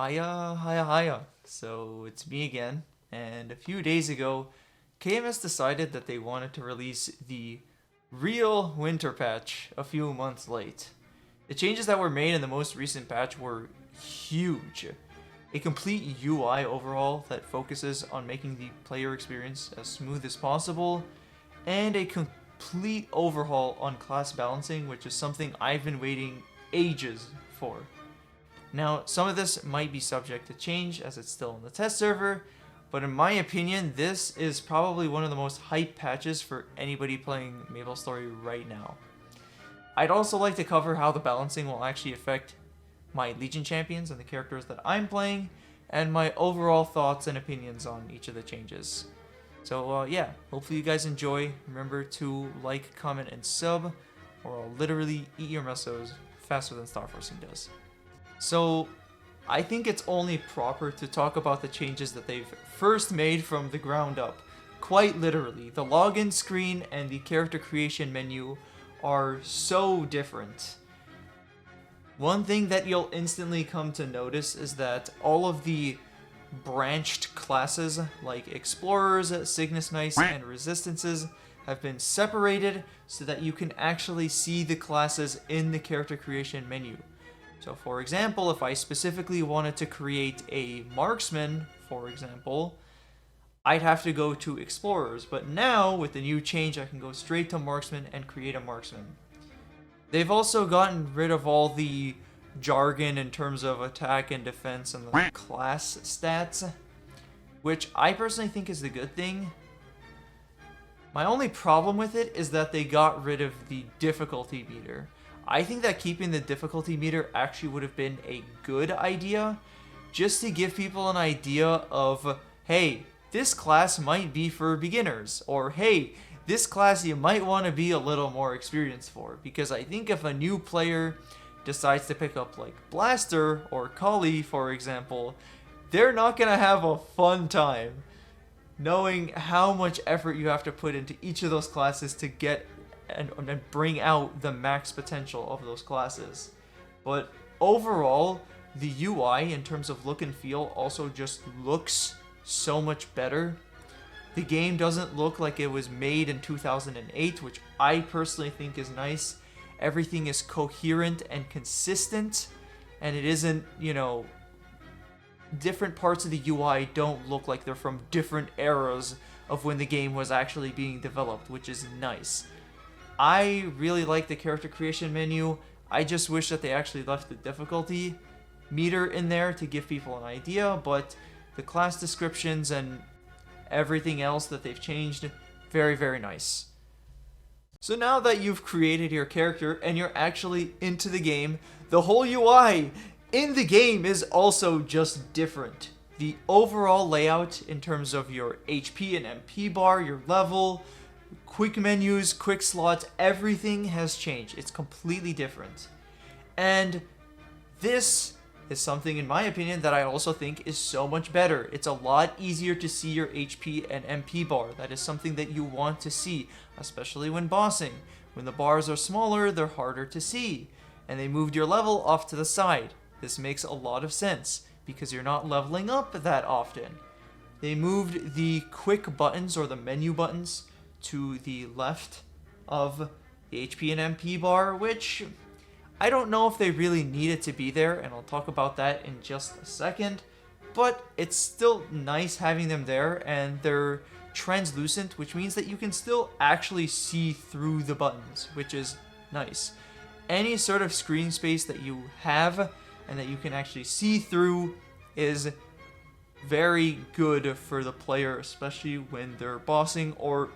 Hiya. So it's me again, and a few days ago, KMS decided that they wanted to release the real winter patch a few months late. The changes that were made in the most recent patch were huge. A complete UI overhaul that focuses on making the player experience as smooth as possible, and a complete overhaul on class balancing, which is something I've been waiting ages for. Now, some of this might be subject to change as it's still in the test server, but in my opinion, this is probably one of the most hyped patches for anybody playing Maplestory right now. I'd also like to cover how the balancing will actually affect my Legion champions and the characters that I'm playing, and my overall thoughts and opinions on each of the changes. So yeah, hopefully you guys enjoy. Remember to like, comment, and sub, or I'll literally eat your messos faster than Starforcing does. So, I think it's only proper to talk about the changes that they've first made from the ground up. Quite literally, the login screen and the character creation menu are so different. One thing that you'll instantly come to notice is that all of the branched classes like Explorers, Cygnus Knights, and Resistances have been separated so that you can actually see the classes in the character creation menu. So for example, if I specifically wanted to create a Marksman, for example, I'd have to go to Explorers, but now with the new change I can go straight to Marksman and create a Marksman. They've also gotten rid of all the jargon in terms of attack and defense and the class stats, which I personally think is the good thing. My only problem with it is that they got rid of the difficulty meter. I think that keeping the difficulty meter actually would have been a good idea, just to give people an idea of, hey, this class might be for beginners, or hey, this class you might want to be a little more experienced for, because I think if a new player decides to pick up like Blaster or Khali, for example, they're not going to have a fun time knowing how much effort you have to put into each of those classes to get and bring out the max potential of those classes. But overall, the UI in terms of look and feel also just looks so much better. The game doesn't look like it was made in 2008, which I personally think is nice. Everything is coherent and consistent, and it isn't, different parts of the UI don't look like they're from different eras of when the game was actually being developed, which is nice. I really like the character creation menu. I just wish that they actually left the difficulty meter in there to give people an idea, but the class descriptions and everything else that they've changed, very, very nice. So now that you've created your character and you're actually into the game, the whole UI in the game is also just different. The overall layout in terms of your HP and MP bar, your level, quick menus, quick slots, everything has changed. It's completely different. And this is something, in my opinion, that I also think is so much better. It's a lot easier to see your HP and MP bar. That is something that you want to see, especially when bossing. When the bars are smaller, they're harder to see. And they moved your level off to the side. This makes a lot of sense because you're not leveling up that often. They moved the quick buttons or the menu buttons to the left of the HP and MP bar, which I don't know if they really need it to be there, and I'll talk about that in just a second, but it's still nice having them there, and they're translucent, which means that you can still actually see through the buttons, which is nice. Any sort of screen space that you have and that you can actually see through is very good for the player, especially when they're bossing or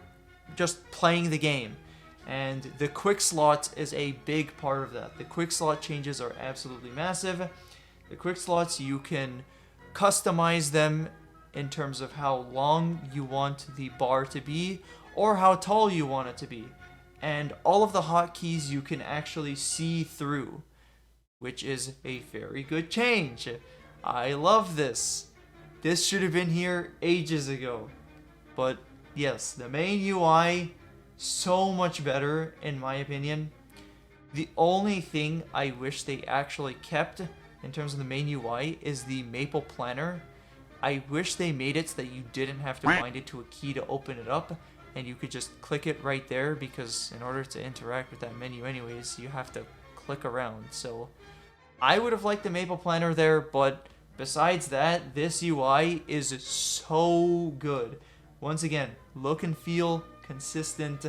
just playing the game. And the quick slot is a big part of that. The quick slot changes are absolutely massive. The quick slots, you can customize them in terms of how long you want the bar to be or how tall you want it to be. And all of the hotkeys you can actually see through, which is a very good change. I love this. This should have been here ages ago. But yes, the main UI, so much better in my opinion. The only thing I wish they actually kept in terms of the main UI is the Maple Planner. I wish they made it so that you didn't have to bind it to a key to open it up, and you could just click it right there, because in order to interact with that menu anyways, you have to click around. So I would have liked the Maple Planner there, but besides that, this UI is so good. Once again, look and feel consistent.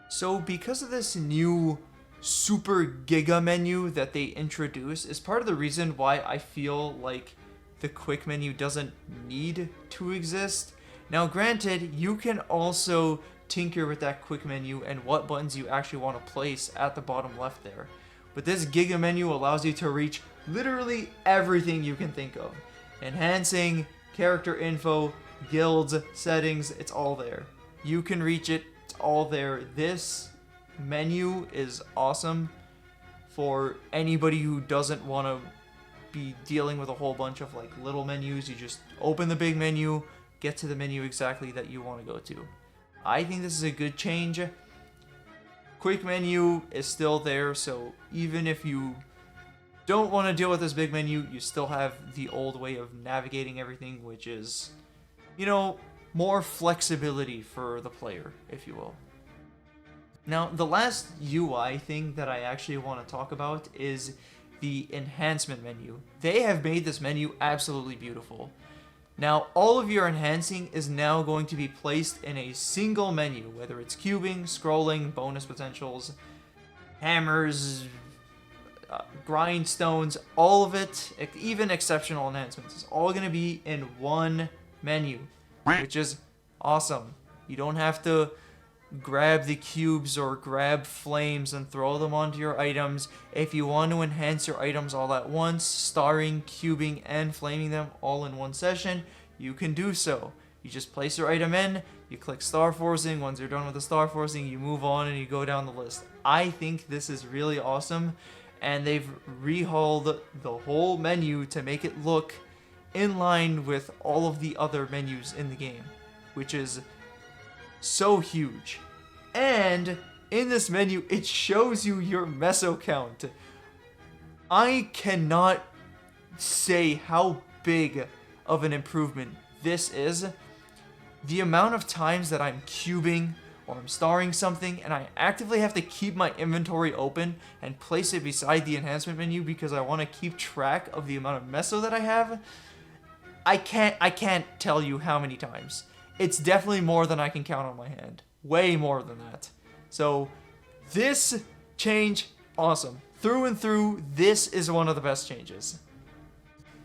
So because of this new super GIGA menu that they introduced, is part of the reason why I feel like the quick menu doesn't need to exist. Now granted, you can also tinker with that quick menu and what buttons you actually want to place at the bottom left there. But this GIGA menu allows you to reach literally everything you can think of. Enhancing, character info, guilds, settings, it's all there. You can reach it, it's all there. This menu is awesome for anybody who doesn't want to be dealing with a whole bunch of like little menus. You just open the big menu, get to the menu exactly that you want to go to. I think this is a good change. Quick menu is still there, so even if you don't want to deal with this big menu, you still have the old way of navigating everything, which is, you know, more flexibility for the player, if you will. Now, the last UI thing that I actually want to talk about is the Enhancement Menu. They have made this menu absolutely beautiful. Now, all of your enhancing is now going to be placed in a single menu, whether it's cubing, scrolling, bonus potentials, hammers, grindstones, all of it, even exceptional enhancements, is all going to be in one menu, which is awesome. You don't have to grab the cubes or grab flames and throw them onto your items. If you want to enhance your items all at once, starring, cubing, and flaming them all in one session, you can do so. You just place your item in, you click star forcing. Once you're done with the star forcing, you move on and you go down the list. I think this is really awesome, and they've rehauled the whole menu to make it look in line with all of the other menus in the game, which is so huge. And in this menu, it shows you your meso count. I cannot say how big of an improvement this is. The amount of times that I'm cubing or I'm starring something and I actively have to keep my inventory open and place it beside the enhancement menu because I want to keep track of the amount of meso that I have, I can't tell you how many times. It's definitely more than I can count on my hand. Way more than that. So this change, awesome. Through and through, this is one of the best changes.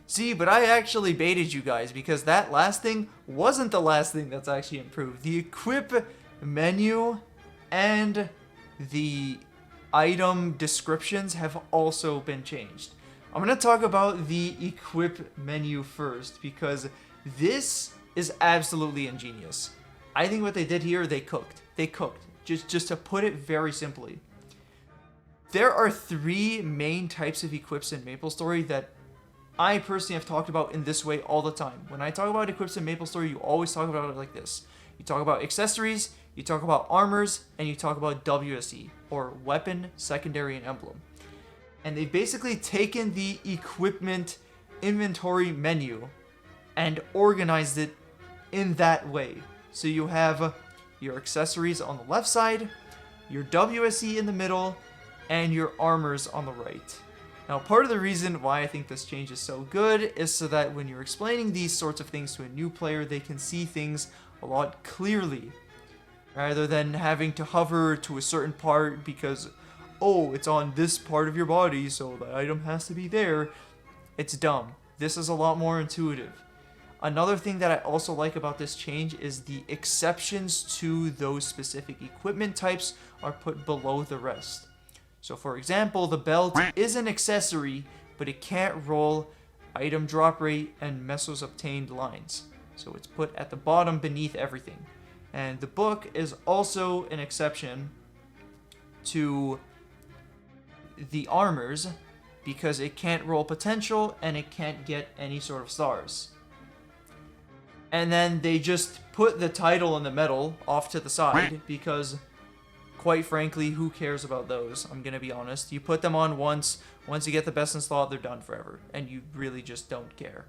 See, but I actually baited you guys because that last thing wasn't the last thing that's actually improved. The equip menu and the item descriptions have also been changed. I'm going to talk about the equip menu first because this is absolutely ingenious. I think what they did here, they cooked. Just to put it very simply. There are three main types of equips in Maplestory that I personally have talked about in this way all the time. When I talk about equips in Maplestory, you always talk about it like this. You talk about accessories, you talk about armors, and you talk about WSE, or Weapon, Secondary, and Emblem. And they've basically taken the equipment inventory menu and organized it in that way. So you have your accessories on the left side, your WSE in the middle, and your armors on the right. Now, part of the reason why I think this change is so good is so that when you're explaining these sorts of things to a new player, they can see things a lot clearly, rather than having to hover to a certain part because, oh, it's on this part of your body, so the item has to be there. It's dumb. This is a lot more intuitive. Another thing that I also like about this change is the exceptions to those specific equipment types are put below the rest. So for example, the belt is an accessory, but it can't roll item drop rate and mesos obtained lines. So it's put at the bottom beneath everything. And the book is also an exception to the armors because it can't roll potential and it can't get any sort of stars. And then they just put the title and the medal off to the side because, quite frankly, who cares about those? I'm going to be honest. You put them on once Once you get the best in slot, they're done forever, and you really just don't care.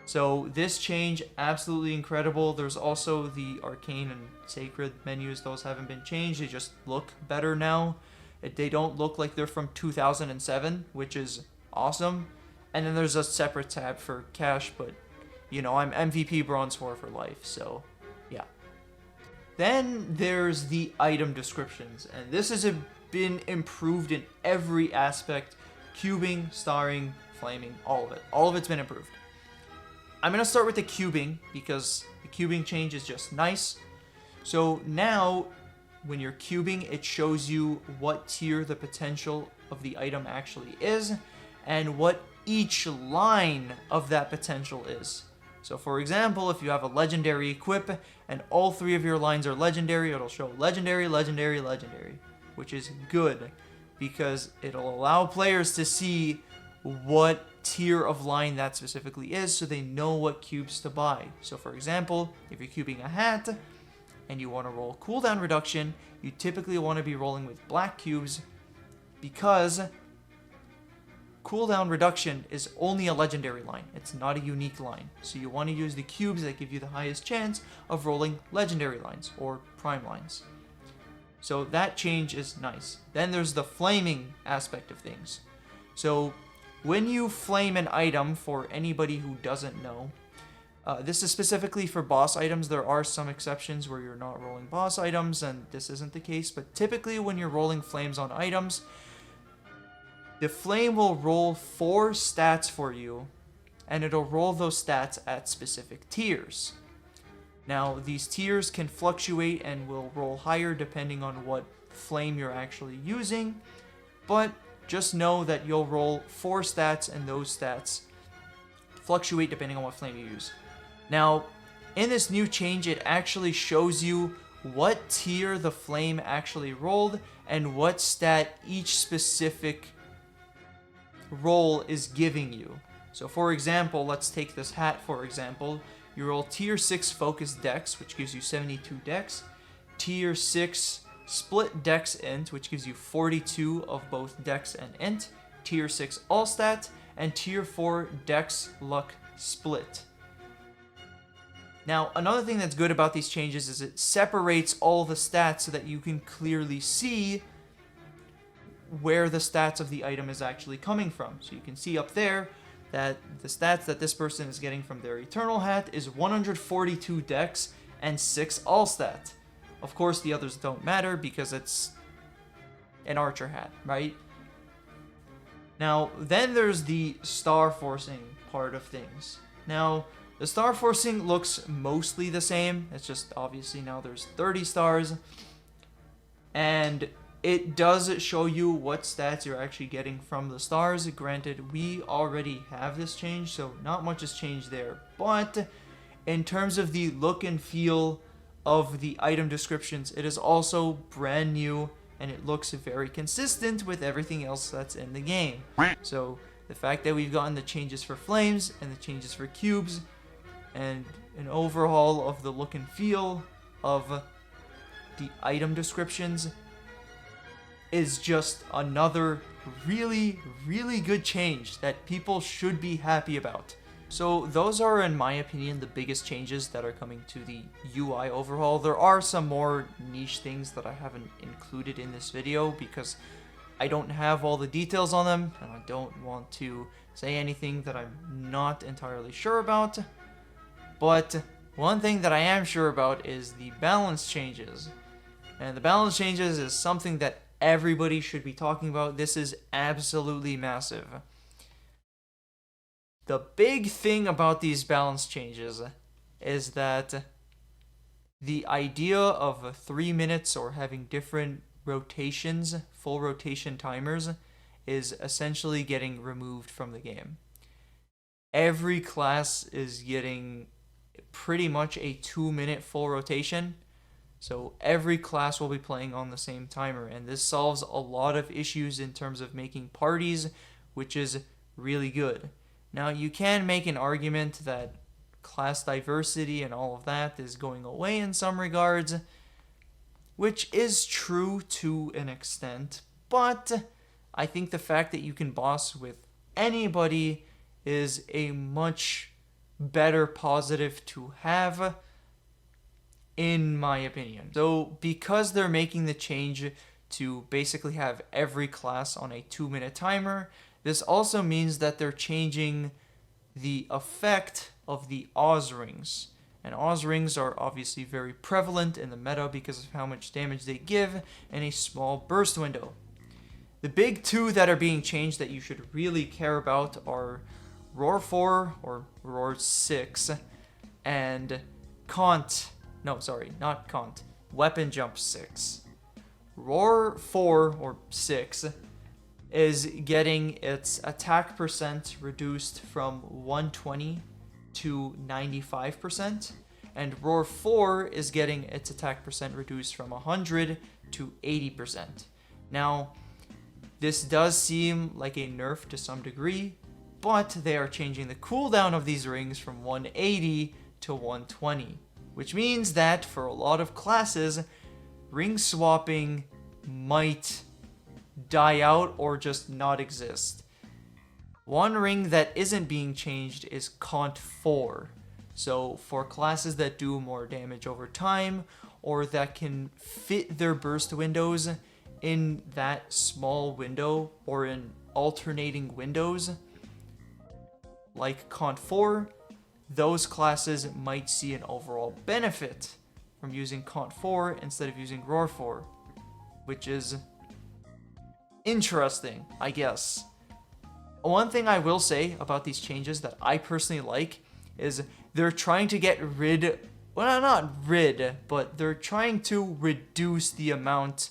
So this change, absolutely incredible. There's also the Arcane and Sacred menus. Those haven't been changed. They just look better now. They don't look like they're from 2007, which is awesome. And then there's a separate tab for cash, but, you know, I'm MVP Bronze 4 for life, so yeah. Then there's the item descriptions, and this has been improved in every aspect. Cubing, starring, flaming, all of it. All of it's been improved. I'm going to start with the cubing, because the cubing change is just nice. So now, when you're cubing, it shows you what tier the potential of the item actually is, and what each line of that potential is. So for example, if you have a legendary equip, and all 3 of your lines are legendary, it'll show legendary, legendary, legendary, which is good, because it'll allow players to see what tier of line that specifically is, so they know what cubes to buy. So for example, if you're cubing a hat and you want to roll cooldown reduction, you typically want to be rolling with black cubes, because cooldown reduction is only a legendary line. It's not a unique line. So you want to use the cubes that give you the highest chance of rolling legendary lines or prime lines. So that change is nice. Then there's the flaming aspect of things. So when you flame an item, for anybody who doesn't know, this is specifically for boss items. There are some exceptions where you're not rolling boss items, and this isn't the case, but typically when you're rolling flames on items, the flame will roll 4 stats for you, and it'll roll those stats at specific tiers. Now, these tiers can fluctuate and will roll higher depending on what flame you're actually using, but just know that you'll roll 4 stats, and those stats fluctuate depending on what flame you use. Now, in this new change, it actually shows you what tier the flame actually rolled and what stat each specific roll is giving you. So for example, let's take this hat for example. You roll tier 6 focus dex, which gives you 72 dex, tier 6 split dex int, which gives you 42 of both dex and int, tier 6 all stat, and tier 4 dex luck split. Now, another thing that's good about these changes is it separates all the stats so that you can clearly see where the stats of the item is actually coming from. So you can see up there that the stats that this person is getting from their Eternal Hat is 142 dex and 6 all stat. Of course, the others don't matter because it's an archer hat, right? Now, then there's the star forcing part of things. Now, the star forcing looks mostly the same. It's just obviously now there's 30 stars. And it does show you what stats you're actually getting from the stars. Granted, we already have this change, so not much has changed there. But in terms of the look and feel of the item descriptions, it is also brand new, and it looks very consistent with everything else that's in the game. So the fact that we've gotten the changes for flames and the changes for cubes and an overhaul of the look and feel of the item descriptions is just another really, really good change that people should be happy about. So those are, in my opinion, the biggest changes that are coming to the UI overhaul. There are some more niche things that I haven't included in this video because I don't have all the details on them, and I don't want to say anything that I'm not entirely sure about. But one thing that I am sure about is the balance changes. And the balance changes is something that everybody should be talking about. This is absolutely massive. The big thing about these balance changes is that the idea of 3 minutes or having different rotations, full rotation timers, is essentially getting removed from the game. Every class is getting pretty much a 2-minute full rotation. So every class will be playing on the same timer, and this solves a lot of issues in terms of making parties, which is really good. Now, you can make an argument that class diversity and all of that is going away in some regards, which is true to an extent, but I think the fact that you can boss with anybody is a much better positive to have, in my opinion. So because they're making the change to basically have every class on a 2-minute timer, this also means that they're changing the effect of the Oz rings. And Oz rings are obviously very prevalent in the meta because of how much damage they give in a small burst window. The big two that are being changed that you should really care about are Roar 4 or Roar 6 and Weapon Jump 6. Roar 4 or 6 is getting its attack percent reduced from 120 to 95%, and Roar 4 is getting its attack percent reduced from 100 to 80%. Now, this does seem like a nerf to some degree, but they are changing the cooldown of these rings from 180 to 120, which means that for a lot of classes, ring swapping might die out or just not exist. One ring that isn't being changed is Cont 4. So for classes that do more damage over time or that can fit their burst windows in that small window or in alternating windows, like Cont 4, those classes might see an overall benefit from using Cont 4 instead of using Roar 4, which is interesting, I guess. One thing I will say about these changes that I personally like is they're trying to get rid, well, not rid, but they're trying to reduce the amount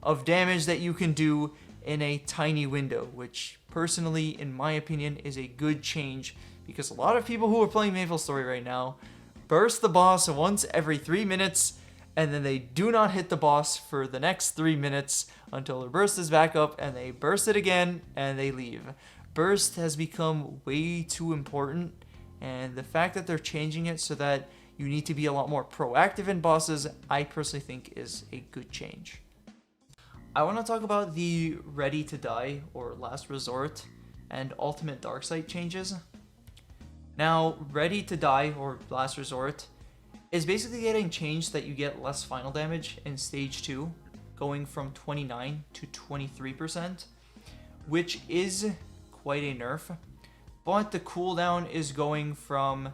of damage that you can do in a tiny window, which personally, in my opinion, is a good change because a lot of people who are playing Maplestory right now burst the boss once every 3 minutes and then they do not hit the boss for the next 3 minutes until their burst is back up and they burst it again and they leave. Burst has become way too important, and the fact that they're changing it so that you need to be a lot more proactive in bosses, I personally think is a good change. I want to talk about the Ready to Die or Last Resort and Ultimate Darksight changes. Now, Ready to Die or Last Resort is basically getting changed that you get less final damage in Stage 2, going from 29 to 23%, which is quite a nerf, but the cooldown is going from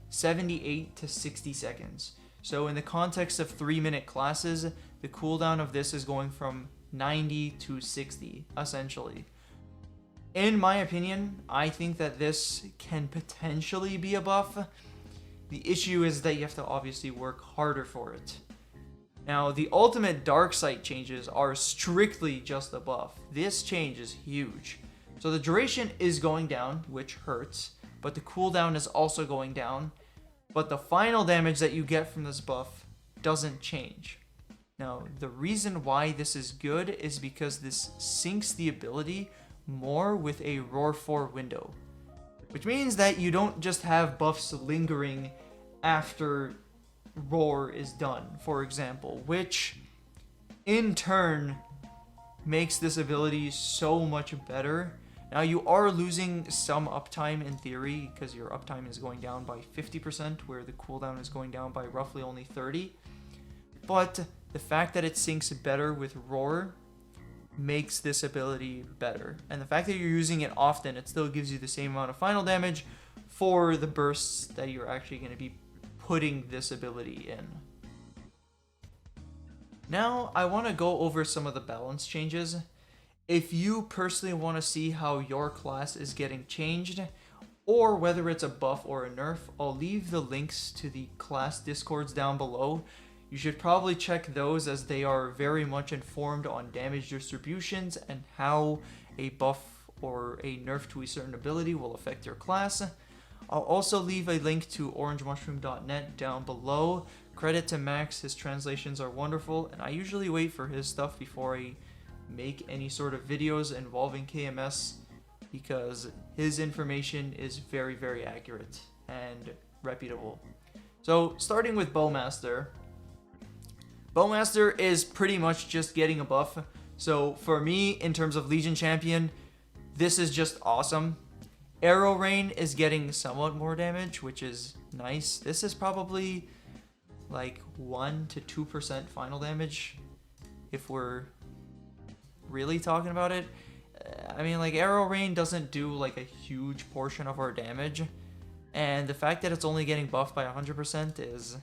78 to 60 seconds. So in the context of 3-minute classes, the cooldown of this is going from 90 to 60, essentially. In my opinion, I think that this can potentially be a buff. The issue is that you have to obviously work harder for it. Now, the Ultimate Darksight changes are strictly just a buff. This change is huge. So the duration is going down, which hurts, but the cooldown is also going down, but the final damage that you get from this buff doesn't change. Now, the reason why this is good is because this syncs the ability more with a Roar 4 window, which means that you don't just have buffs lingering after Roar is done, for example, which in turn makes this ability so much better. Now, you are losing some uptime in theory because your uptime is going down by 50%, where the cooldown is going down by roughly only 30%. But the fact that it syncs better with Roar makes this ability better. And the fact that you're using it often, it still gives you the same amount of final damage for the bursts that you're actually going to be putting this ability in. Now, I want to go over some of the balance changes. If you personally want to see how your class is getting changed, or whether it's a buff or a nerf, I'll leave the links to the class discords down below. You should probably check those as they are very much informed on damage distributions and how a buff or a nerf to a certain ability will affect your class. I'll also leave a link to orangemushroom.net down below. Credit to Max, his translations are wonderful, and I usually wait for his stuff before I make any sort of videos involving KMS because his information is very, very accurate and reputable. So, starting with Bowmaster. Bowmaster is pretty much just getting a buff So for me, in terms of Legion Champion, this is just awesome. Arrow Rain is getting somewhat more damage, which is nice. This is probably like 1 to 2% final damage if we're really talking about it. I mean, like, Arrow Rain doesn't do like a huge portion of our damage, and the fact that it's only getting buffed by 100% is,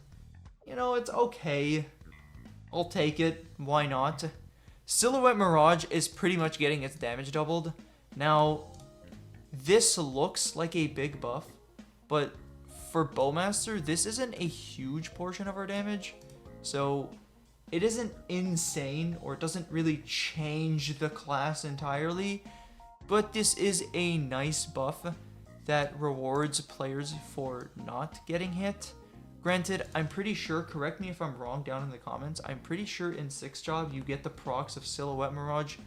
you know, it's okay. I'll take it. Why not? Silhouette Mirage is pretty much getting its damage doubled. Now, this looks like a big buff, but for Bowmaster, this isn't a huge portion of our damage, so it isn't insane, or it doesn't really change the class entirely, but this is a nice buff that rewards players for not getting hit. Granted, I'm pretty sure, correct me if I'm wrong down in the comments, I'm pretty sure in 6th job you get the procs of Silhouette Mirage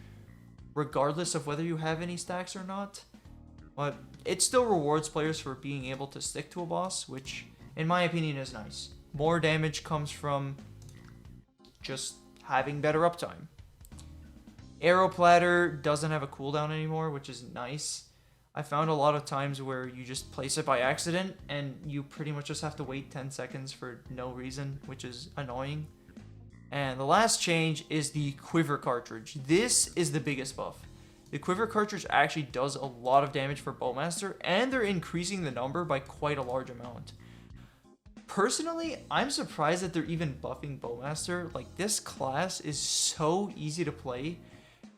regardless of whether you have any stacks or not. But it still rewards players for being able to stick to a boss, which in my opinion is nice. More damage comes from just having better uptime. Arrow Platter doesn't have a cooldown anymore, which is nice. I found a lot of times where you just place it by accident and you pretty much just have to wait 10 seconds for no reason, which is annoying. And the last change is the Quiver Cartridge. This is the biggest buff. The Quiver Cartridge actually does a lot of damage for Bowmaster, and they're increasing the number by quite a large amount. Personally, I'm surprised that they're even buffing Bowmaster. Like, this class is so easy to play,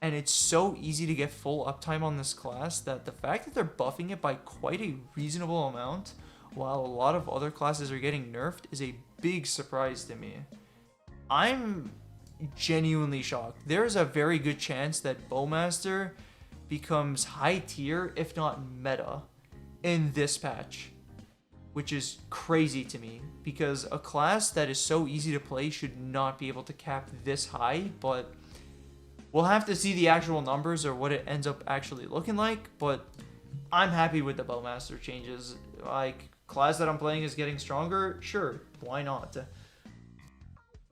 and it's so easy to get full uptime on this class that the fact that they're buffing it by quite a reasonable amount, while a lot of other classes are getting nerfed, is a big surprise to me. I'm genuinely shocked. There's a very good chance that Bowmaster becomes high tier, if not meta, in this patch, which is crazy to me, because a class that is so easy to play should not be able to cap this high, but we'll have to see the actual numbers or what it ends up actually looking like. But I'm happy with the Bowmaster changes. Like, class that I'm playing is getting stronger, sure, why not?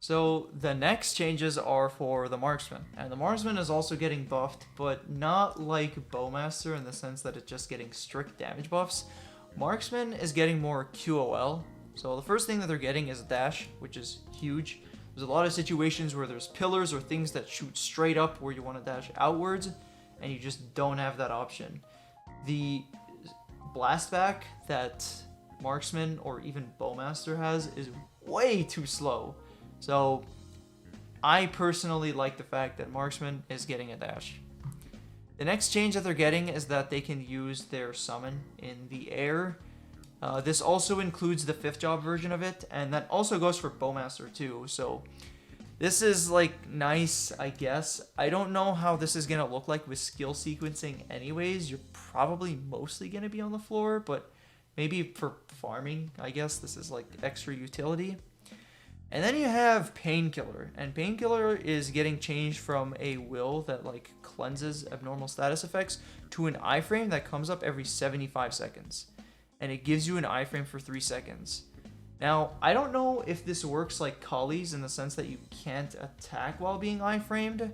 So the next changes are for the Marksman, and the Marksman is also getting buffed, but not like Bowmaster in the sense that it's just getting strict damage buffs. Marksman is getting more QOL, so the first thing that they're getting is a dash, which is huge. There's a lot of situations where there's pillars or things that shoot straight up where you want to dash outwards, and you just don't have that option. The blast back that Marksman or even Bowmaster has is way too slow. So I personally like the fact that Marksman is getting a dash. The next change that they're getting is that they can use their summon in the air. This also includes the 5th job version of it, and that also goes for Bowmaster too. So this is like nice, I guess. I don't know how this is going to look like with skill sequencing anyways. You're probably mostly going to be on the floor, but maybe for farming, I guess this is like extra utility. And then you have Painkiller, and Painkiller is getting changed from a will that like cleanses abnormal status effects to an iframe that comes up every 75 seconds. And it gives you an iframe for 3 seconds. Now, I don't know if this works like Khali's in the sense that you can't attack while being iframed,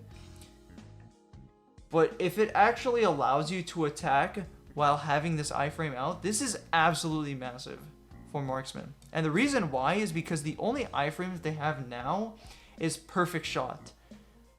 but if it actually allows you to attack while having this iframe out, this is absolutely massive for Marksman. And the reason why is because the only iframe that they have now is Perfect Shot.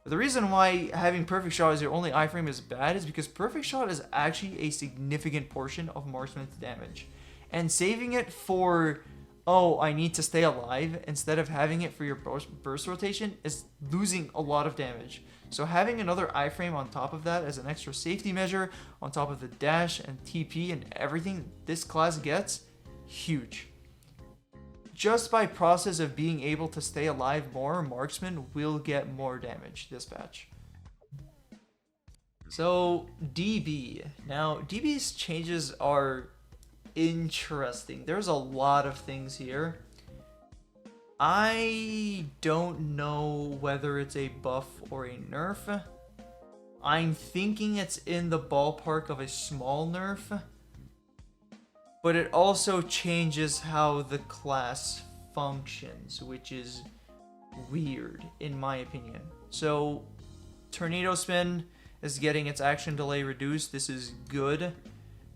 The reason why having Perfect Shot as your only iframe is bad is because Perfect Shot is actually a significant portion of Marksman's damage. And saving it for, oh, I need to stay alive, instead of having it for your burst rotation is losing a lot of damage. So having another iframe on top of that as an extra safety measure, on top of the dash and TP and everything this class gets, huge. Just by process of being able to stay alive more, Marksman will get more damage this patch. So DB. Now DB's changes are interesting. There's a lot of things here. I don't know whether it's a buff or a nerf. I'm thinking it's in the ballpark of a small nerf. But it also changes how the class functions, which is weird, in my opinion. So, Tornado Spin is getting its action delay reduced. This is good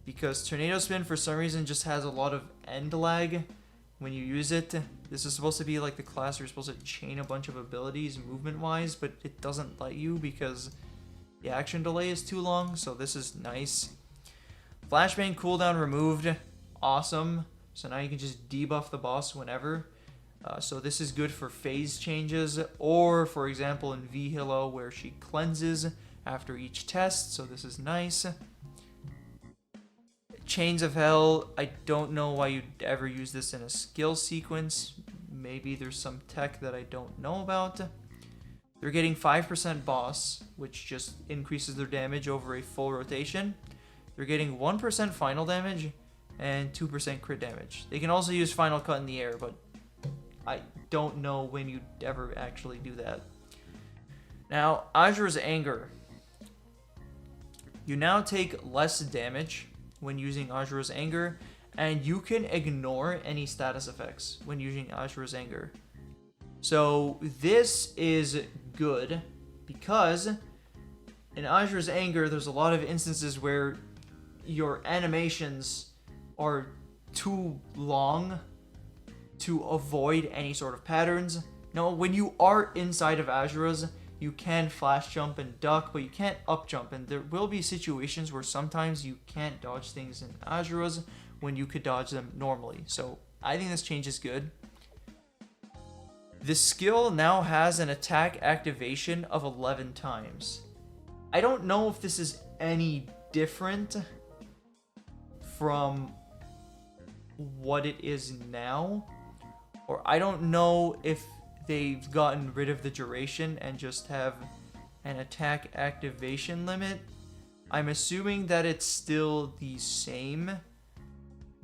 because Tornado Spin for some reason just has a lot of end lag when you use it. This is supposed to be like the class you're supposed to chain a bunch of abilities movement wise, but it doesn't let you because the action delay is too long, so this is nice. Flashbang cooldown removed, awesome. So now you can just debuff the boss whenever. So this is good for phase changes, or for example in V-Hilo where she cleanses after each test, so this is nice. Chains of Hell, I don't know why you'd ever use this in a skill sequence. Maybe there's some tech that I don't know about. They're getting 5% boss, which just increases their damage over a full rotation. They're getting 1% final damage and 2% crit damage. They can also use Final Cut in the air, but I don't know when you'd ever actually do that. Now, Azura's Anger. You now take less damage when using Azura's Anger, and you can ignore any status effects when using Azura's Anger. So this is good because in Azura's Anger, there's a lot of instances where your animations are too long to avoid any sort of patterns. Now, when you are inside of Azura's, you can flash jump and duck, but you can't up jump, and there will be situations where sometimes you can't dodge things in Azura's when you could dodge them normally. So I think this change is good. This skill now has an attack activation of 11 times. I don't know if this is any different from what it is now, or I don't know if they've gotten rid of the duration and just have an attack activation limit. I'm assuming that it's still the same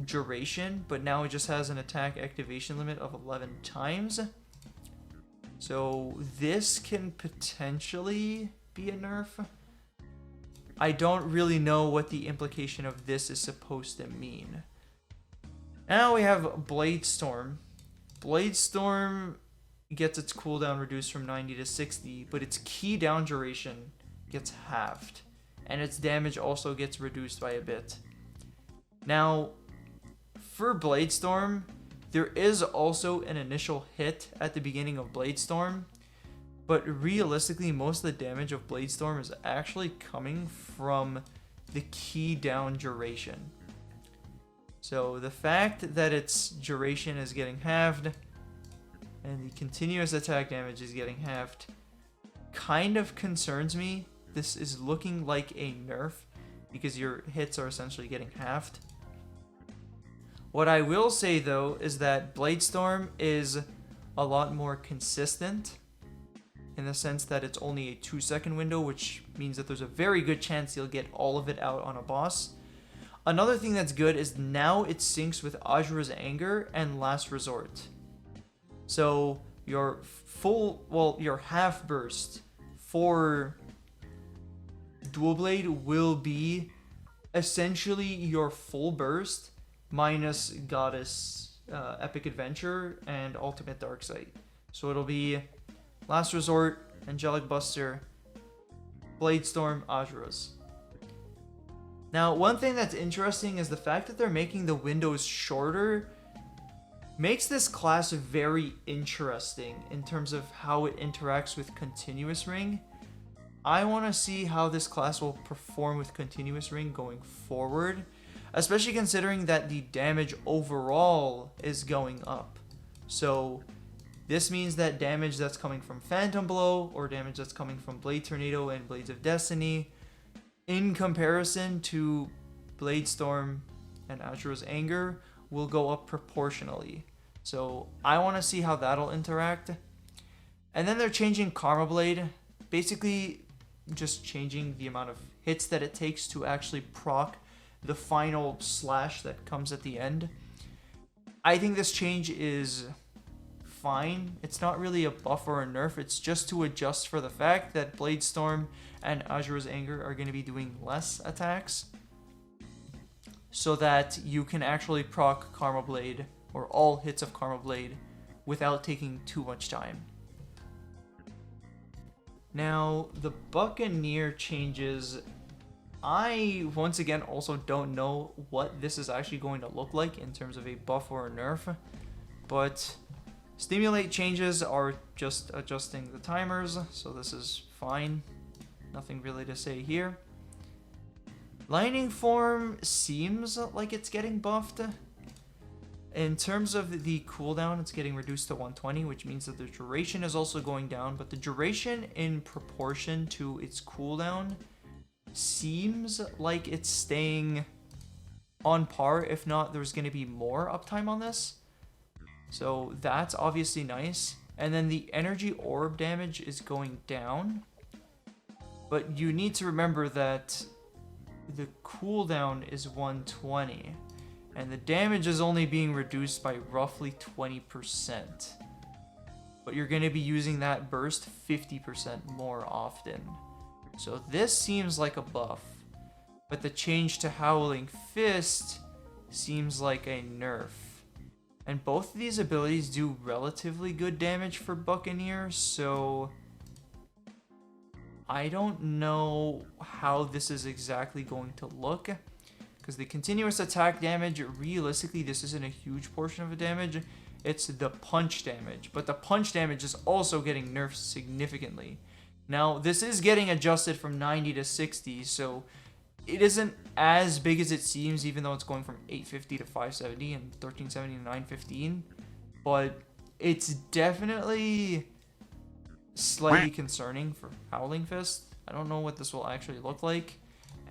duration, but now it just has an attack activation limit of 11 times. So this can potentially be a nerf. I don't really know what the implication of this is supposed to mean. Now we have Blade Storm. Blade Storm gets its cooldown reduced from 90 to 60, but its key down duration gets halved, and its damage also gets reduced by a bit. Now, for Blade Storm, there is also an initial hit at the beginning of Blade Storm, but realistically, most of the damage of Blade Storm is actually coming from the key down duration. So the fact that its duration is getting halved and the continuous attack damage is getting halved kind of concerns me. This is looking like a nerf because your hits are essentially getting halved. What I will say though is that Blade Storm is a lot more consistent in the sense that it's only a 2-second window, which means that there's a very good chance you'll get all of it out on a boss. Another thing that's good is now it syncs with Azura's Anger and Last Resort. So your your half burst for Dual Blade will be essentially your full burst minus Goddess, Epic Adventure, and Ultimate Darksight. So it'll be Last Resort, Angelic Buster, Blade Storm, Azura's. Now, one thing that's interesting is the fact that they're making the windows shorter makes this class very interesting in terms of how it interacts with Continuous Ring. I want to see how this class will perform with Continuous Ring going forward, especially considering that the damage overall is going up. So this means that damage that's coming from Phantom Blow or damage that's coming from Blade Tornado and Blades of Destiny in comparison to Blade Storm and Azura's Anger will go up proportionally. So I want to see how that'll interact. And then they're changing Karma Blade, basically just changing the amount of hits that it takes to actually proc the final slash that comes at the end. I think this change is fine. It's not really a buff or a nerf. It's just to adjust for the fact that Blade Storm and Azura's Anger are going to be doing less attacks, so that you can actually proc Karma Blade or all hits of Karma Blade without taking too much time. Now, the Buccaneer changes, I, once again, also don't know what this is actually going to look like in terms of a buff or a nerf. But stimulate changes are just adjusting the timers, so this is fine. Nothing really to say here. Lightning form seems like it's getting buffed. In terms of the cooldown, it's getting reduced to 120, which means that the duration is also going down, but the duration in proportion to its cooldown seems like it's staying on par. If not, there's going to be more uptime on this. So that's obviously nice. And then the energy orb damage is going down. But you need to remember that the cooldown is 120. And the damage is only being reduced by roughly 20%. But you're going to be using that burst 50% more often. So this seems like a buff. But the change to Howling Fist seems like a nerf. And both of these abilities do relatively good damage for Buccaneer, so I don't know how this is exactly going to look. Because the continuous attack damage, realistically, this isn't a huge portion of the damage. It's the punch damage. But the punch damage is also getting nerfed significantly. Now, this is getting adjusted from 90 to 60, so it isn't as big as it seems, even though it's going from 850 to 570 and 1370 to 915. But it's definitely slightly concerning for Howling Fist. I don't know what this will actually look like.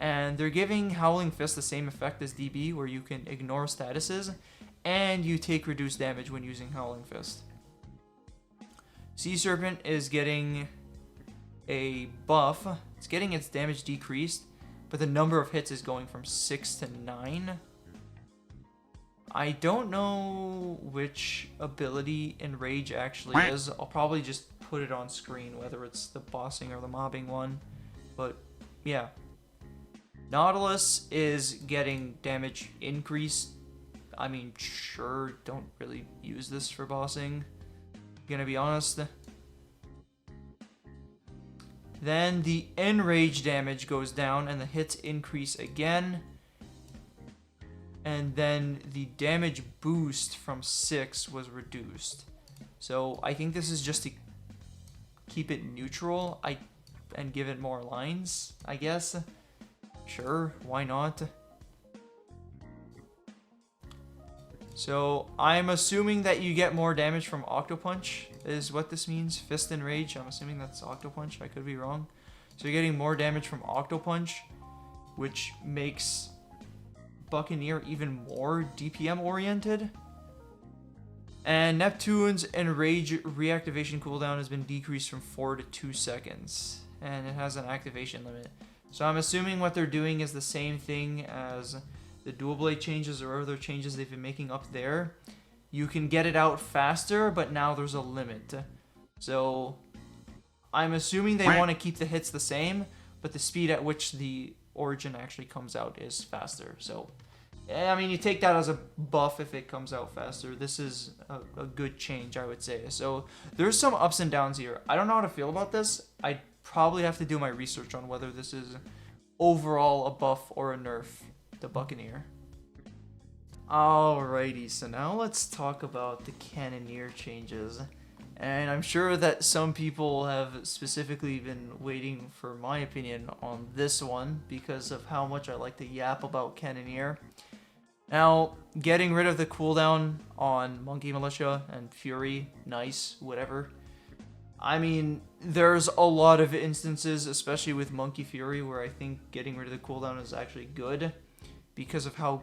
And they're giving Howling Fist the same effect as DB, where you can ignore statuses, and you take reduced damage when using Howling Fist. Sea Serpent is getting a buff. It's getting its damage decreased, but the number of hits is going from 6 to 9. I don't know which ability Enrage actually is. I'll probably just put it on screen, whether it's the bossing or the mobbing one. But yeah. Nautilus is getting damage increased. I mean, sure, don't really use this for bossing. Gonna be honest. Then the Enrage damage goes down and the hits increase again. And then the damage boost from 6 was reduced. So I think this is just to keep it neutral and give it more lines, I guess. Sure, why not? So I'm assuming that you get more damage from Octopunch is what this means. Fist and Rage, I'm assuming that's Octopunch. I could be wrong. So you're getting more damage from Octopunch, which makes Buccaneer even more DPM oriented. And Neptune's Enrage reactivation cooldown has been decreased from 4 to 2 seconds. And it has an activation limit. So I'm assuming what they're doing is the same thing as the dual blade changes or other changes they've been making up there. You can get it out faster, but now there's a limit. So I'm assuming they want to keep the hits the same, but the speed at which the origin actually comes out is faster. So, I mean, you take that as a buff if it comes out faster. This is a good change, I would say. So there's some ups and downs here. I don't know how to feel about this. I probably have to do my research on whether this is overall a buff or a nerf, the Buccaneer. Alrighty, so now let's talk about the Cannoneer changes. And I'm sure that some people have specifically been waiting for my opinion on this one because of how much I like to yap about Cannoneer. Now, getting rid of the cooldown on Monkey Militia and Fury, nice, whatever. I mean, there's a lot of instances, especially with Monkey Fury, where I think getting rid of the cooldown is actually good because of how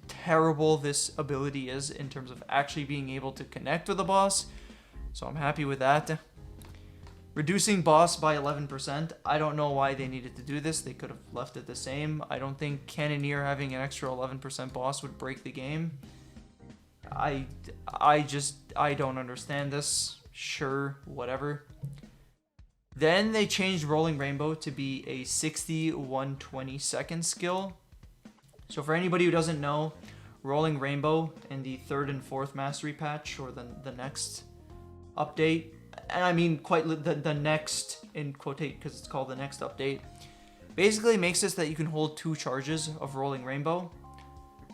terrible this ability is in terms of actually being able to connect with the boss. So I'm happy with that. Reducing boss by 11%. I don't know why they needed to do this. They could have left it the same. I don't think Cannoneer having an extra 11% boss would break the game. I don't understand this. Sure, whatever. Then they changed Rolling Rainbow to be a 60-120 second skill. So for anybody who doesn't know, Rolling Rainbow in the 3rd and 4th Mastery patch, or the next update, and I mean quite the next, in quotate because it's called the next update, basically makes it so that you can hold 2 charges of Rolling Rainbow.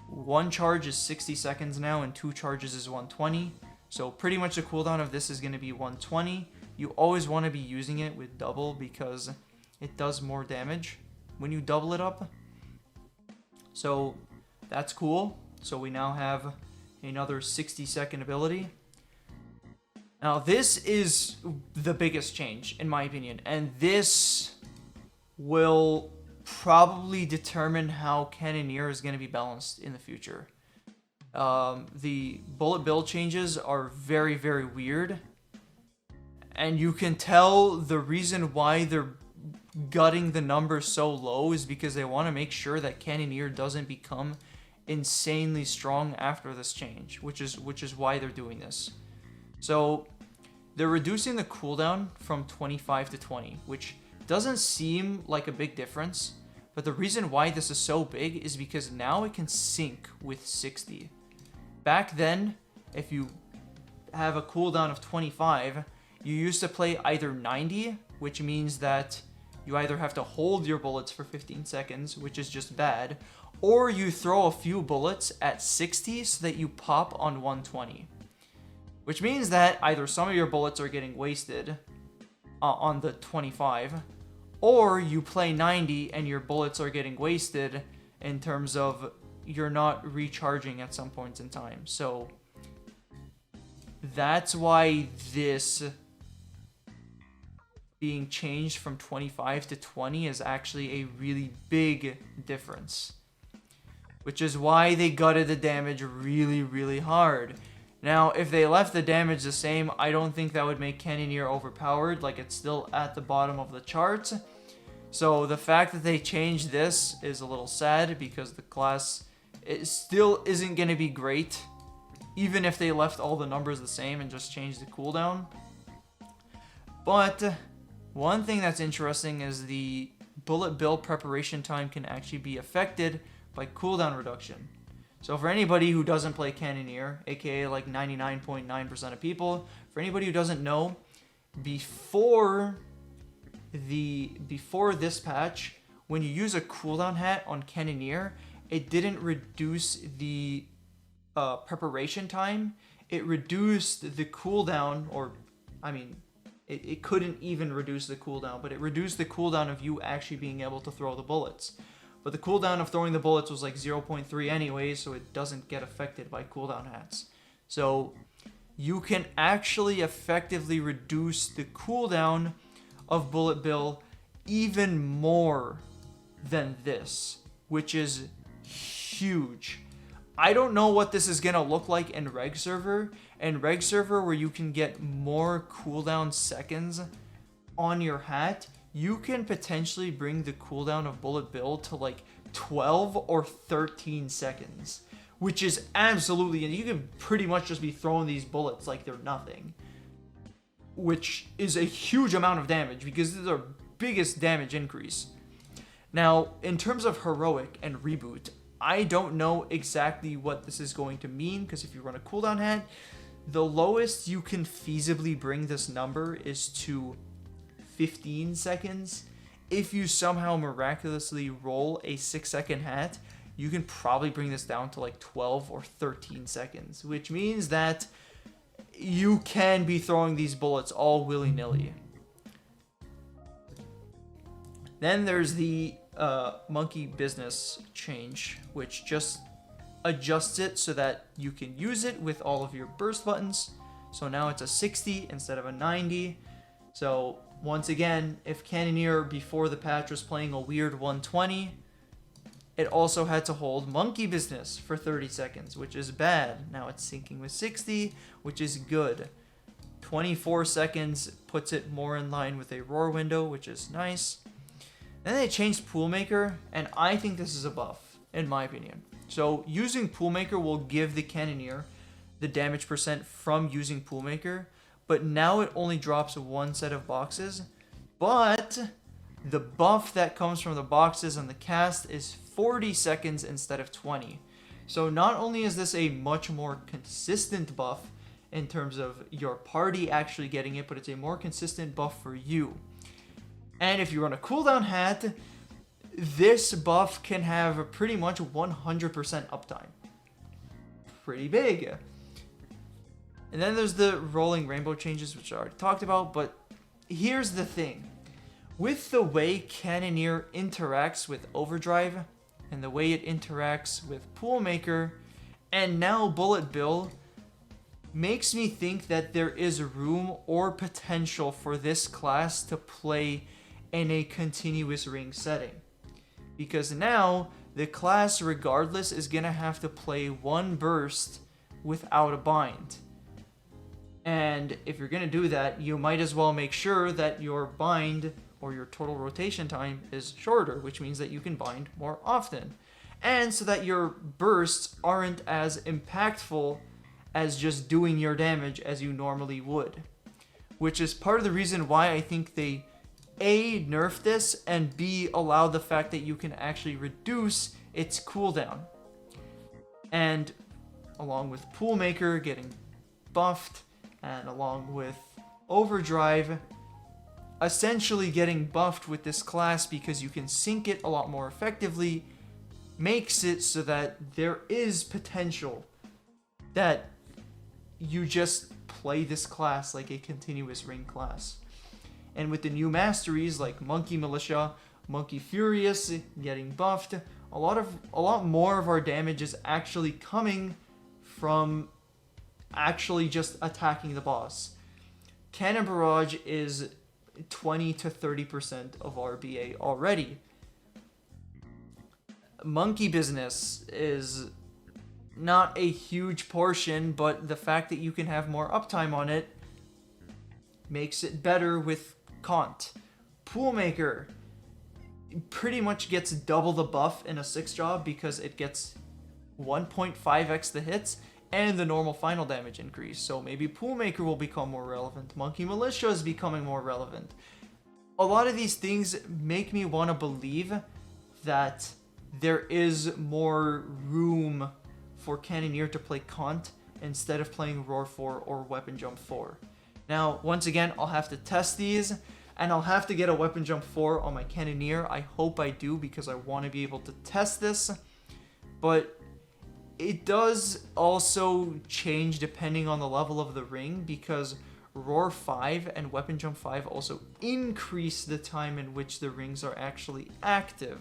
1 charge is 60 seconds now, and 2 charges is 120. So pretty much the cooldown of this is going to be 120. You always want to be using it with double because it does more damage when you double it up. So that's cool. So we now have another 60-second ability. Now this is the biggest change in my opinion, and this will probably determine how Cannoneer is going to be balanced in the future. The bullet bill changes are very, very weird, and you can tell the reason why they're gutting the numbers so low is because they want to make sure that Cannoneer doesn't become insanely strong after this change, which is why they're doing this. So they're reducing the cooldown from 25 to 20, which doesn't seem like a big difference, but the reason why this is so big is because now it can sync with 60. Back then, if you have a cooldown of 25, you used to play either 90, which means that you either have to hold your bullets for 15 seconds, which is just bad, or you throw a few bullets at 60 so that you pop on 120. Which means that either some of your bullets are getting wasted on the 25, or you play 90 and your bullets are getting wasted in terms of you're not recharging at some points in time. So that's why this being changed from 25 to 20 is actually a really big difference. Which is why they gutted the damage really, really hard. Now, if they left the damage the same, I don't think that would make Cannoneer overpowered. Like, it's still at the bottom of the charts. So the fact that they changed this is a little sad because the class still isn't going to be great, even if they left all the numbers the same and just changed the cooldown. But one thing that's interesting is the bullet bill preparation time can actually be affected by cooldown reduction. So for anybody who doesn't play Cannoneer, aka like 99.9% of people, for anybody who doesn't know, before this patch, when you use a cooldown hat on Cannoneer, it didn't reduce the preparation time. It reduced the cooldown, or I mean, it couldn't even reduce the cooldown, but it reduced the cooldown of you actually being able to throw the bullets. But the cooldown of throwing the bullets was like 0.3 anyway, so it doesn't get affected by cooldown hats. So you can actually effectively reduce the cooldown of bullet bill even more than this, which is huge. I don't know what this is gonna look like in reg server. In reg server, where you can get more cooldown seconds on your hat, you can potentially bring the cooldown of bullet bill to like 12 or 13 seconds, which is absolutely, and you can pretty much just be throwing these bullets like they're nothing, which is a huge amount of damage because this is our biggest damage increase. Now, in terms of heroic and reboot, I don't know exactly what this is going to mean, because if you run a cooldown hat, the lowest you can feasibly bring this number is to 15 seconds. If you somehow miraculously roll a 6-second hat, you can probably bring this down to like 12 or 13 seconds, which means that you can be throwing these bullets all willy-nilly. Then there's the monkey business change, which just adjusts it so that you can use it with all of your burst buttons. So now it's a 60 instead of a 90. So once again, if Cannoneer before the patch was playing a weird 120, it also had to hold monkey business for 30 seconds, which is bad. Now it's syncing with 60, which is good. 24 seconds puts it more in line with a roar window, which is nice. Then they changed Poolmaker, and I think this is a buff, in my opinion. So using Poolmaker will give the Cannoneer the damage percent from using Poolmaker, but now it only drops one set of boxes. But the buff that comes from the boxes on the cast is 40 seconds instead of 20. So not only is this a much more consistent buff, in terms of your party actually getting it, but it's a more consistent buff for you. And if you run a cooldown hat, this buff can have pretty much 100% uptime. Pretty big. And then there's the rolling rainbow changes, which I already talked about, but here's the thing. With the way Cannoneer interacts with Overdrive, and the way it interacts with Poolmaker, and now Bullet Bill, makes me think that there is room or potential for this class to play in a continuous ring setting. Because now, the class regardless is going to have to play one burst without a bind. And if you're going to do that, you might as well make sure that your bind or your total rotation time is shorter, which means that you can bind more often. And so that your bursts aren't as impactful as just doing your damage as you normally would. Which is part of the reason why I think they A, nerf this, and B, allow the fact that you can actually reduce its cooldown. And along with Poolmaker getting buffed, and along with Overdrive essentially getting buffed with this class because you can sync it a lot more effectively, makes it so that there is potential that you just play this class like a continuous ring class. And with the new masteries like Monkey Militia, Monkey Furious getting buffed, a lot more of our damage is actually coming from actually just attacking the boss. Cannon Barrage is 20 to 30% of RBA already. Monkey Business is not a huge portion, but the fact that you can have more uptime on it makes it better with Kant. Poolmaker pretty much gets double the buff in a 6 job because it gets 1.5x the hits and the normal final damage increase. So maybe Poolmaker will become more relevant. Monkey Militia is becoming more relevant. A lot of these things make me want to believe that there is more room for Cannoneer to play Kant instead of playing Roar 4 or Weapon Jump 4. Now, once again, I'll have to test these, and I'll have to get a Weapon Jump 4 on my Cannoneer. I hope I do, because I want to be able to test this. But it does also change depending on the level of the ring, because Roar 5 and Weapon Jump 5 also increase the time in which the rings are actually active.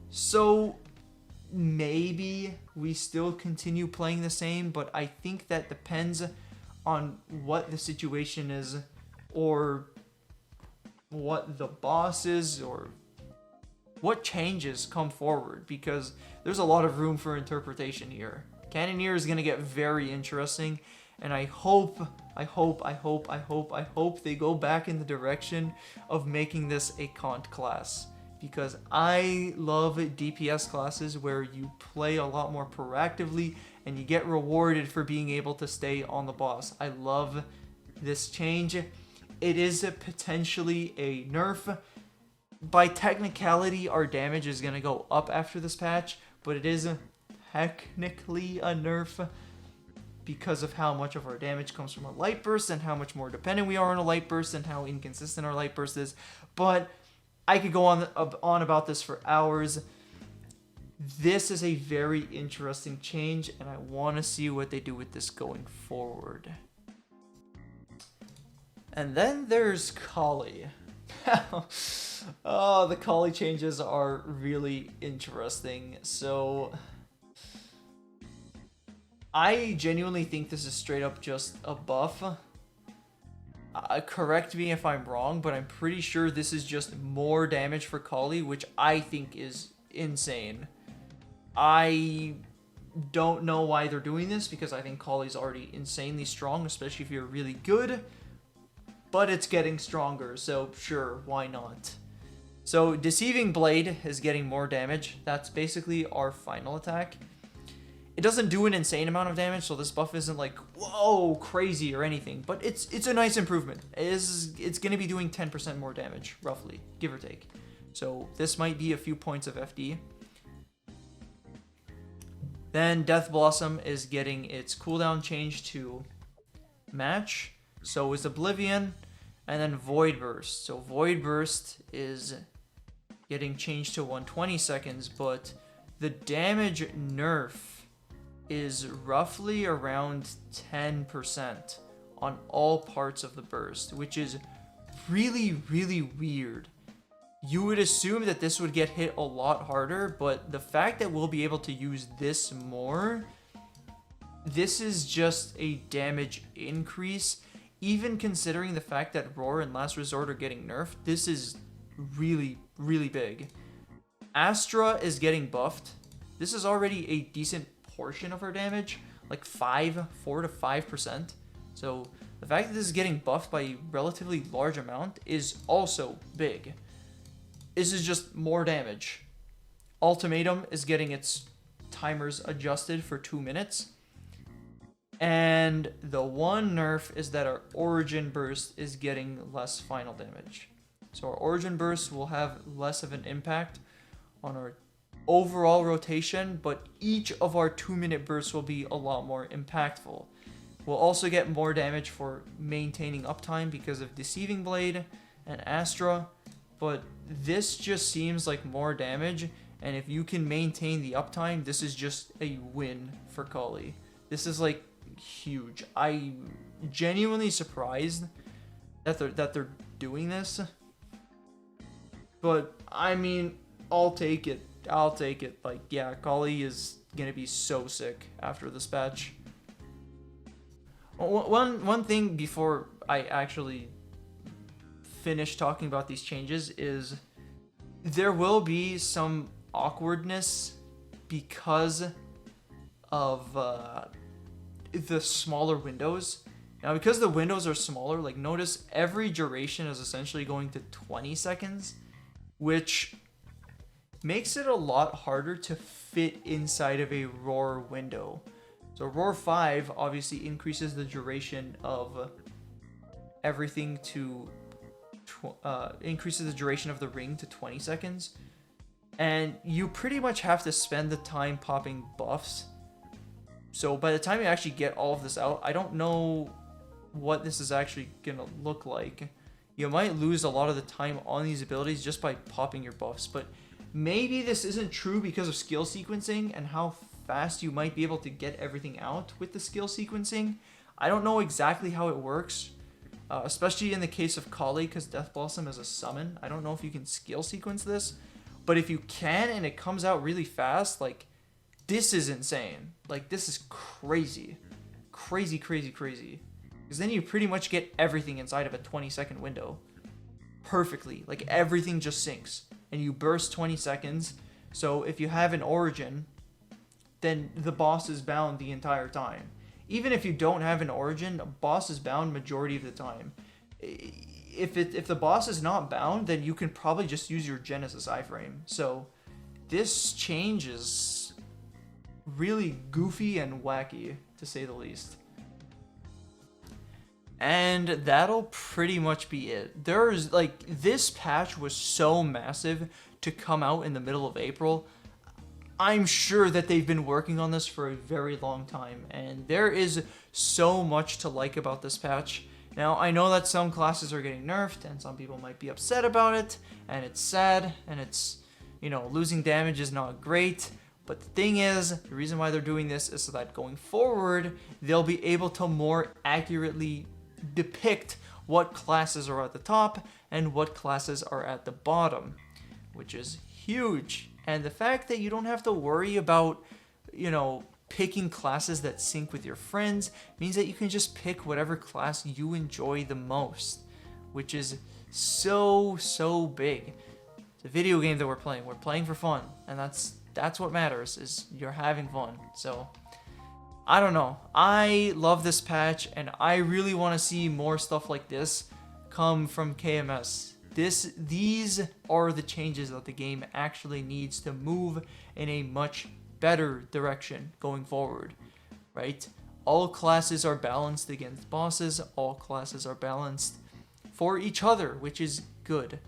So maybe we still continue playing the same, but I think that depends on what the situation is, or what the boss is, or what changes come forward, because there's a lot of room for interpretation here. Cannoneer is going to get very interesting, and I hope they go back in the direction of making this a Kant class, because I love DPS classes where you play a lot more proactively and you get rewarded for being able to stay on the boss. I love this change. It is potentially a nerf. By technicality, our damage is going to go up after this patch, but it is technically a nerf because of how much of our damage comes from a light burst and how much more dependent we are on a light burst and how inconsistent our light burst is. But I could go on about this for hours. This is a very interesting change, and I want to see what they do with this going forward. And then there's Khali. Oh, the Khali changes are really interesting. So I genuinely think this is straight up just a buff. Correct me if I'm wrong, but I'm pretty sure this is just more damage for Khali, which I think is insane. I don't know why they're doing this, because I think Khali's already insanely strong, especially if you're really good. But it's getting stronger, so sure, why not? So Deceiving Blade is getting more damage. That's basically our final attack. It doesn't do an insane amount of damage, so this buff isn't like, whoa, crazy or anything. But it's a nice improvement. It's going to be doing 10% more damage, roughly, give or take. So this might be a few points of FD. Then Death Blossom is getting its cooldown changed to match. So is Oblivion, and then Void Burst. So Void Burst is getting changed to 120 seconds, but the damage nerf is roughly around 10% on all parts of the burst, which is really, really weird. You would assume that this would get hit a lot harder, but the fact that we'll be able to use this more, this is just a damage increase. Even considering the fact that Roar and Last Resort are getting nerfed, this is really, really big. Astra is getting buffed. This is already a decent portion of her damage, like 4 to 5%. So the fact that this is getting buffed by a relatively large amount is also big. This is just more damage. Ultimatum is getting its timers adjusted for 2 minutes. And the one nerf is that our Origin Burst is getting less final damage. So our Origin Burst will have less of an impact on our overall rotation, but each of our 2-minute bursts will be a lot more impactful. We'll also get more damage for maintaining uptime because of Deceiving Blade and Astra, but this just seems like more damage, and if you can maintain the uptime, this is just a win for Khali. This is like huge. I'm genuinely surprised that they're doing this, but I mean, I'll take it. Like, yeah, Khali is gonna be so sick after this patch. One thing before I actually finish talking about these changes is there will be some awkwardness because of the smaller windows. Now, because the windows are smaller, like, notice every duration is essentially going to 20 seconds, which makes it a lot harder to fit inside of a Roar window. So Roar 5 obviously increases the duration of everything to increases the duration of the ring to 20 seconds, and you pretty much have to spend the time popping buffs. So by the time you actually get all of this out, I don't know what this is actually gonna look like. You might lose a lot of the time on these abilities just by popping your buffs, but maybe this isn't true because of skill sequencing and how fast you might be able to get everything out with the skill sequencing. I don't know exactly how it works, especially in the case of Khali, because Death Blossom is a summon. I don't know if you can skill sequence this, but if you can and it comes out really fast, like, this is insane. Like, this is crazy. Crazy, crazy, crazy. Because then you pretty much get everything inside of a 20-second window. Perfectly. Like, everything just syncs. And you burst 20 seconds. So if you have an Origin, then the boss is bound the entire time. Even if you don't have an Origin, a boss is bound majority of the time. If the boss is not bound, then you can probably just use your Genesis iframe. So this change is really goofy and wacky, to say the least. And that'll pretty much be it. There's, like, this patch was so massive to come out in the middle of April. I'm sure that they've been working on this for a very long time, and there is so much to like about this patch. Now, I know that some classes are getting nerfed, and some people might be upset about it, and it's sad, and it's, you know, losing damage is not great. But the thing is, the reason why they're doing this is so that going forward, they'll be able to more accurately depict what classes are at the top and what classes are at the bottom, which is huge. And the fact that you don't have to worry about, you know, picking classes that sync with your friends means that you can just pick whatever class you enjoy the most, which is so big. It's a video game that we're playing. We're playing for fun, and that's what matters, is you're having fun. So I don't know. I love this patch, and I really want to see more stuff like this come from KMS. These are the changes that the game actually needs to move in a much better direction going forward, right? All classes are balanced against bosses. All classes are balanced for each other, which is good,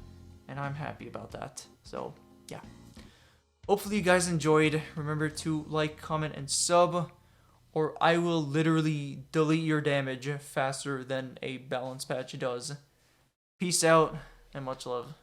and I'm happy about that. So yeah. Hopefully you guys enjoyed. Remember to like, comment, and sub. or I will literally delete your damage faster than a balance patch does. Peace out, and much love.